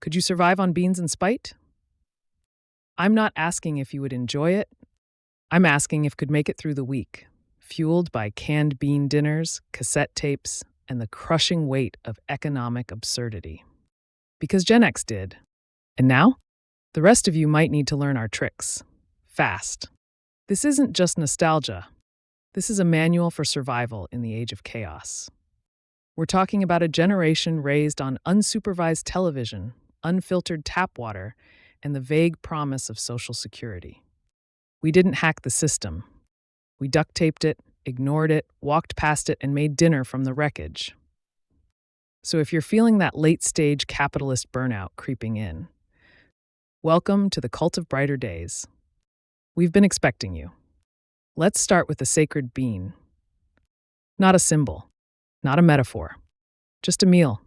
Could you survive on beans and spite? I'm not asking if you would enjoy it. I'm asking if could make it through the week, fueled by canned bean dinners, cassette tapes, and the crushing weight of economic absurdity. Because Gen X did. And now, the rest of you might need to learn our tricks. Fast. This isn't just nostalgia. This is a manual for survival in the age of chaos. We're talking about a generation raised on unsupervised television, unfiltered tap water, and the vague promise of social security. We didn't hack the system. We duct taped it, ignored it, walked past it, and made dinner from the wreckage. So if you're feeling that late-stage capitalist burnout creeping in, welcome to the cult of brighter days. We've been expecting you. Let's start with the sacred bean. Not a symbol, not a metaphor, just a meal.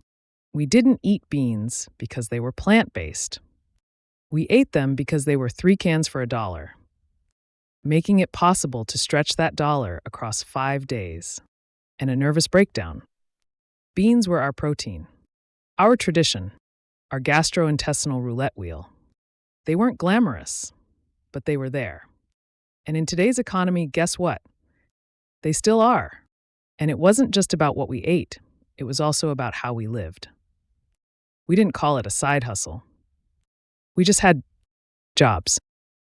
We didn't eat beans because they were plant-based. We ate them because they were 3 cans for $1, making it possible to stretch that dollar across 5 days. And a nervous breakdown. Beans were our protein, our tradition, our gastrointestinal roulette wheel. They weren't glamorous, but they were there. And in today's economy, guess what? They still are. And it wasn't just about what we ate, it was also about how we lived. We didn't call it a side hustle. We just had jobs.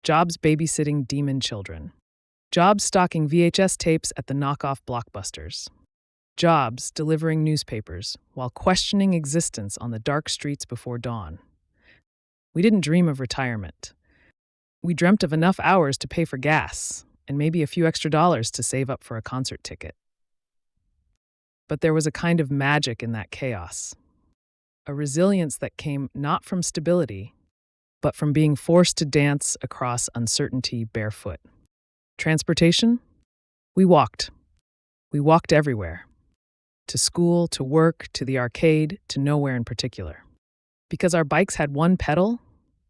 Jobs babysitting demon children. Jobs stocking VHS tapes at the knockoff blockbusters. Jobs delivering newspapers while questioning existence on the dark streets before dawn. We didn't dream of retirement. We dreamt of enough hours to pay for gas and maybe a few extra dollars to save up for a concert ticket. But there was a kind of magic in that chaos. A resilience that came not from stability, but from being forced to dance across uncertainty barefoot. Transportation? We walked. We walked everywhere. To school, to work, to the arcade, to nowhere in particular. Because our bikes had one pedal,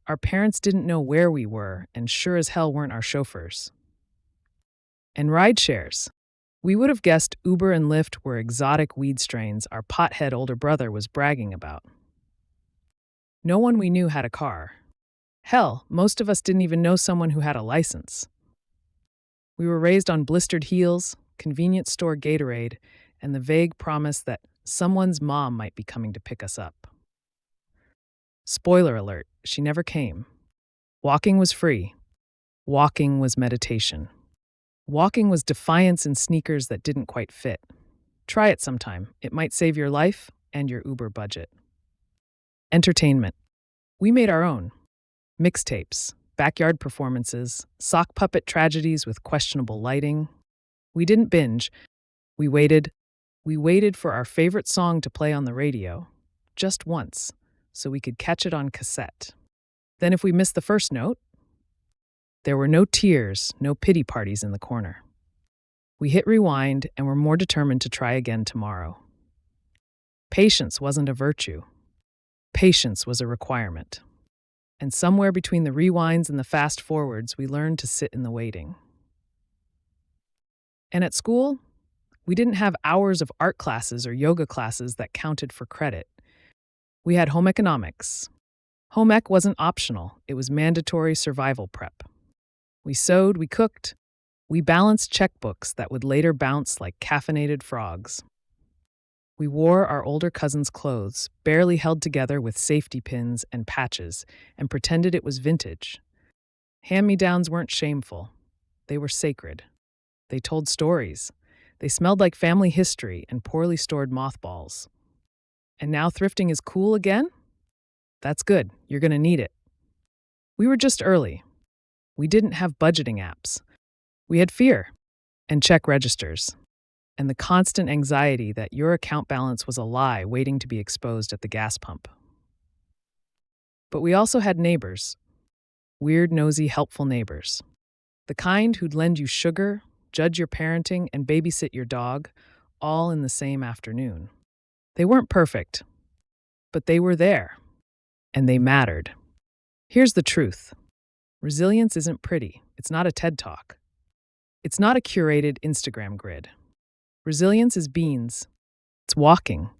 our parents didn't know where we were and sure as hell weren't our chauffeurs. And ride shares. We would have guessed Uber and Lyft were exotic weed strains our pothead older brother was bragging about. No one we knew had a car. Hell, most of us didn't even know someone who had a license. We were raised on blistered heels, convenience store Gatorade, and the vague promise that someone's mom might be coming to pick us up. Spoiler alert, she never came. Walking was free. Walking was meditation. Walking was defiance in sneakers that didn't quite fit. Try it sometime. It might save your life and your Uber budget. Entertainment. We made our own. Mixtapes, backyard performances, sock puppet tragedies with questionable lighting. We didn't binge. We waited. We waited for our favorite song to play on the radio, just once, so we could catch it on cassette. Then if we missed the first note, there were no tears, no pity parties in the corner. We hit rewind and were more determined to try again tomorrow. Patience wasn't a virtue. Patience was a requirement. And somewhere between the rewinds and the fast forwards, we learned to sit in the waiting. And at school, we didn't have hours of art classes or yoga classes that counted for credit. We had home economics. Home ec wasn't optional, it was mandatory survival prep. We sewed, we cooked, we balanced checkbooks that would later bounce like caffeinated frogs. We wore our older cousins' clothes, barely held together with safety pins and patches, and pretended it was vintage. Hand-me-downs weren't shameful. They were sacred. They told stories. They smelled like family history and poorly stored mothballs. And now thrifting is cool again? That's good. You're going to need it. We were just early. We didn't have budgeting apps. We had fear and check registers and the constant anxiety that your account balance was a lie waiting to be exposed at the gas pump. But we also had neighbors. Weird, nosy, helpful neighbors. The kind who'd lend you sugar, judge your parenting, and babysit your dog, all in the same afternoon. They weren't perfect, but they were there, and they mattered. Here's the truth. Resilience isn't pretty. It's not a TED Talk. It's not a curated Instagram grid. Resilience is beans. It's walking.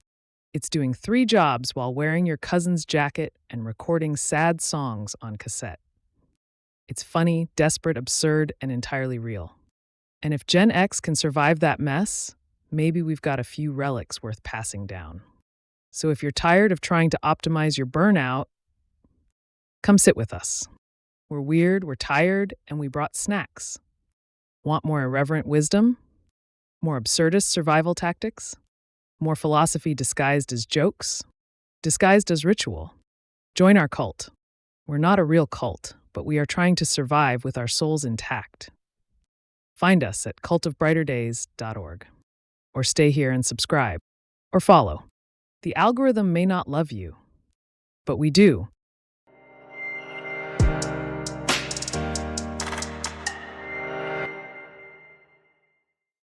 It's doing 3 jobs while wearing your cousin's jacket and recording sad songs on cassette. It's funny, desperate, absurd, and entirely real. And if Gen X can survive that mess, maybe we've got a few relics worth passing down. So if you're tired of trying to optimize your burnout, come sit with us. We're weird, we're tired, and we brought snacks. Want more irreverent wisdom? More absurdist survival tactics? More philosophy disguised as jokes? Disguised as ritual? Join our cult. We're not a real cult, but we are trying to survive with our souls intact. Find us at cultofbrighterdays.org. Or stay here and subscribe. Or follow. The algorithm may not love you, but we do.